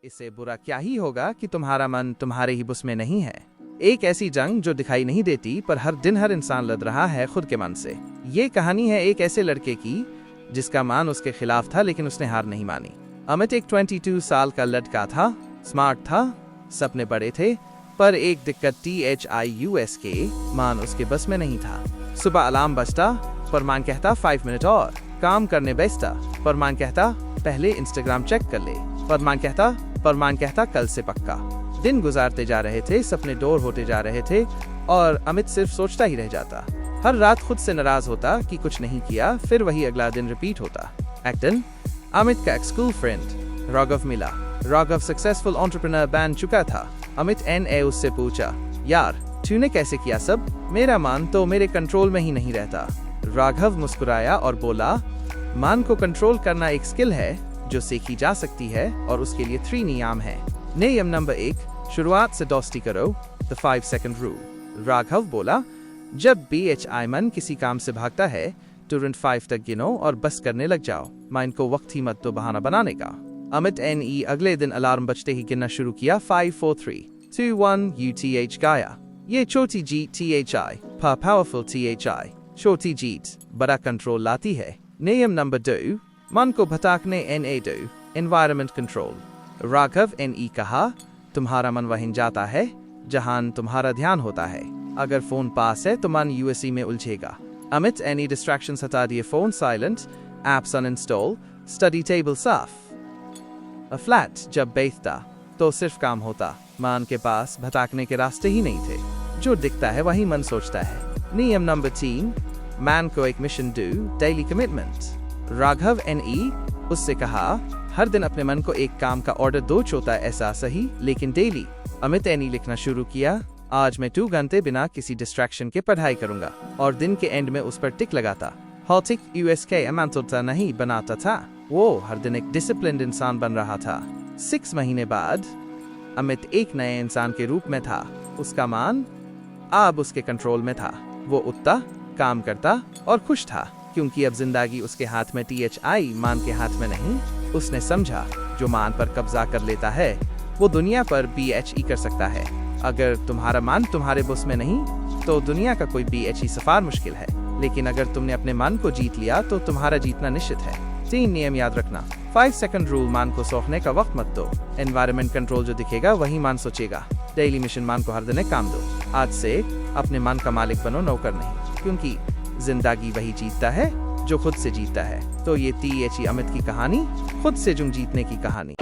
इससे बुरा क्या ही होगा कि तुम्हारा मन तुम्हारे ही बस में नहीं है। एक ऐसी जंग जो दिखाई नहीं देती पर हर दिन हर इंसान लड़ रहा है खुद के मन से। ये कहानी है एक ऐसे लड़के की जिसका मन उसके खिलाफ था लेकिन उसने हार नहीं मानी। अमित एक 22 साल का लड़का था, स्मार्ट था, सपने बड़े थे, पर एक दिक्कत THIUS के मान उसके बस में नहीं था। सुबह अलार्म बजता पर मान कहता 5 मिनट और, काम करने बैठता पर मान कहता पहले इंस्टाग्राम चेक कर ले, पर मान कहता कल से पक्का। दिन गुजारते जा रहे थे, सपने दूर होते जा रहे थे और अमित सिर्फ सोचता ही रह जाता। हर रात खुद से नाराज होता कि कुछ नहीं किया, फिर वही अगला दिन रिपीट होता। एक दिन अमित का एक स्कूल फ्रेंड राघव मिला। राघव सक्सेसफुल एंटरप्रेन्योर बन चुका था। अमित ने उससे पूछा, यार तूने कैसे किया सब? मेरा मन तो मेरे कंट्रोल में ही नहीं रहता। राघव मुस्कुराया और बोला, मन को कंट्रोल करना एक स्किल है जो सीखी जा सकती है और उसके लिए 3 नियम है। नियम नंबर 1, शुरुआत से दोस्ती करो, द 5 सेकंड रूल। राघव बोला, जब BHI मन किसी काम से भागता है तुरंत 5 तक गिनो और बस करने लग जाओ। माइंड को वक्त ही मत दो बहाना बनाने का। अमित ने अगले दिन अलार्म बजते ही गिनना शुरू किया। 5 4 3 2 1 UTH गाया। ये छोटी जीत THI, पावरफुल THI, छोटी जीत बड़ा कंट्रोल लाती है। नियम नंबर 2, मन को भटकने NA दो, एनवायरमेंट कंट्रोल। राघव ने कहा, तुम्हारा मन वहीं जाता है जहां तुम्हारा ध्यान होता है। अगर फोन पास है तो मन USE में उलझेगा। अमित ने डिस्ट्रैक्शंस हटा दिए, phone silent, apps uninstall, study table साफ। फ्लैट जब बैठता तो सिर्फ काम होता, मन के पास भटकने के रास्ते ही नहीं थे। जो दिखता है वही मन सोचता है। नियम नंबर 3, मैन को एक मिशन दो, डेली कमिटमेंट। राघव ने उससे कहा, हर दिन अपने मन को एक काम का ऑर्डर दो, छोटा ऐसा सही लेकिन डेली। अमित ने लिखना शुरू किया, आज मैं 2 घंटे बिना किसी डिस्ट्रैक्शन के पढ़ाई करूंगा, और दिन के एंड में उस पर टिक लगाता। हॉटिक USK अमांतोता नहीं बनाता था, वो हर दिन एक डिसिप्लिन्ड इंसान बन रहा था। 6 महीने बाद अमित एक नए इंसान के रूप में था। उसका मन अब उसके कंट्रोल में था। वो उठता, काम करता और खुश था, क्योंकि अब जिंदगी उसके हाथ में THI मान के हाथ में नहीं। उसने समझा, जो मान पर कब्जा कर लेता है वो दुनिया पर BHE कर सकता है। अगर तुम्हारा मन तुम्हारे बस में नहीं तो दुनिया का कोई BHE सफार मुश्किल है, लेकिन अगर तुमने अपने मन को जीत लिया तो तुम्हारा जीतना निश्चित है। 3 नियम याद रखना। 5 सेकंड रूल, मन को सोखने का वक्त मत दो। एनवायरमेंट कंट्रोल, जो दिखेगा वही मन सोचेगा। डेली मिशन, मन को हर दिन एक काम दो। आज से अपने मन का मालिक बनो, नौकर नहीं, क्योंकि जिंदगी वही जीतता है जो खुद से जीतता है। तो ये THE अमित की कहानी, खुद से जुंग जीतने की कहानी।